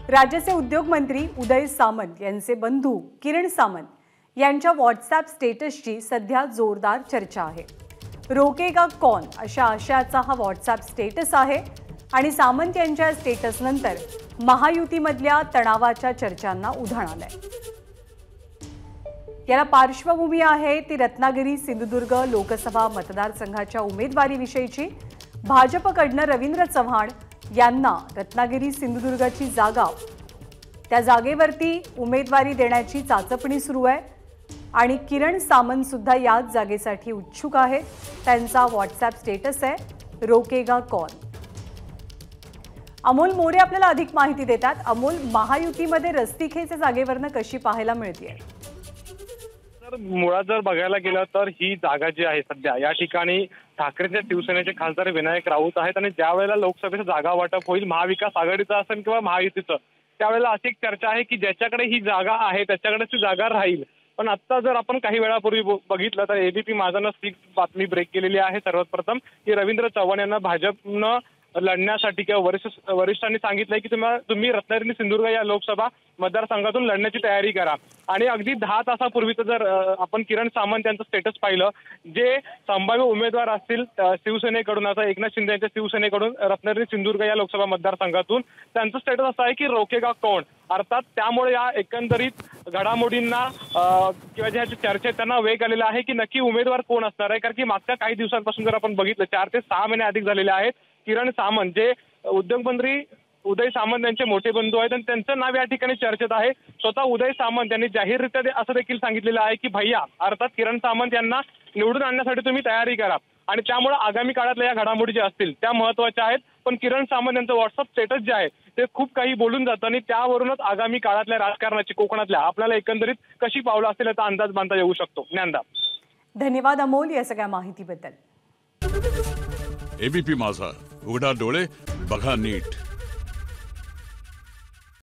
राज्याचे उद्योग मंत्री उदय सामंत यांचे बंधू किरण सामंत यांच्या व्हॉट्सॲप स्टेटसची सध्या जोरदार चर्चा आहे। रोकेगा कौन अशा आशयाचा हा व्हॉट्सॲप स्टेटस आहे आणि सामंत यांच्या स्टेटसनंतर महायुतीमधल्या तणावाच्या चर्चांना उधाण आलंय। याला पार्श्वभूमी आहे ती रत्नागिरी सिंधुदुर्ग लोकसभा मतदारसंघाच्या उमेदवारीविषयीची। भाजपकडनं रवींद्र चव्हाण यांना रत्नागिरी सिंधुदुर्गाची जागा त्या जागेवरती उमेदवारी देण्याची चाचपणी सुरू आहे आणि किरण सामंत सुद्धा याच जागेसाठी उत्सुक आहेत। त्यांचा व्हॉट्सॲप स्टेटस आहे रोकेगा कौन। अमोल मोरे आपल्याला अधिक माहिती देतात। अमोल, महायुतीमध्ये रस्तिखेच्या जागेवरनं कशी पाहायला मिळते? मुळात जर बघायला गेलं तर ही जागा जी आहे सध्या या ठिकाणी ठाकरेंच्या शिवसेनेचे खासदार विनायक राऊत आहेत आणि ज्या वेळेला लोकसभेचं जागा वाटप होईल महाविकास आघाडीचं असेल किंवा महायुतीचं त्यावेळेला अशी एक चर्चा आहे की ज्याच्याकडे ही जागा आहे त्याच्याकडे ती जागा राहील। पण आता जर आपण काही वेळापूर्वी बघितलं तर एबीपी माझानं फिक्स बातमी ब्रेक केलेली आहे सर्वात प्रथम की रवींद्र चव्हाण यांना भाजपनं लढण्यासाठी किंवा वरिष्ठांनी सांगितलंय की तुम्ही रत्नागिरी सिंधुदुर्ग या लोकसभा मतदारसंघातून लढण्याची तयारी करा। आणि अगदी 10 तासापूर्वीचं जर आपण किरण सामंत यांचं स्टेटस पाहिलं, जे संभाव्य उमेदवार असतील शिवसेनेकडून आता एकनाथ शिंदे यांच्या शिवसेनेकडून रत्नागिरी सिंधुदुर्ग या लोकसभा मतदारसंघातून त्यांचं स्टेटस असं आहे की रोकेगा कौन। अर्थात त्यामुळे या एकंदरीत घडामोडींना किंवा ज्या चर्चेत त्यांना वेग आलेला आहे की नक्की उमेदवार कोण असणार आहे। कारण की मागच्या काही दिवसांपासून जर आपण बघितलं 4 ते 6 महिने अधिक झालेले आहेत। किरण सामंत जे उद्योगमंत्री उदय सामंत यांचे मोठे बंधू आहेत आणि त्यांचं नाव या ठिकाणी चर्चेत आहे। स्वतः उदय सामंत यांनी जाहीररित्या असं देखील सांगितलेलं आहे की भैया अर्थात किरण सामंत यांना निवडून आणण्यासाठी तुम्ही तयारी करा आणि त्यामुळे आगामी काळातल्या या घडामोडी ज्या असतील त्या महत्त्वाच्या आहेत। पण किरण सामंत यांचं व्हॉट्सअप स्टेटस जे आहे ते खूप काही बोलून जातं आणि त्यावरूनच आगामी काळातल्या राजकारणाची कोकणातल्या आपल्याला एकंदरीत कशी पावलं असतील याचा अंदाज बांधता येऊ शकतो। ज्ञानदा, धन्यवाद अमोल या सगळ्या माहितीबद्दल। एबीपी माझा, उघडा डोळे बघा नीट।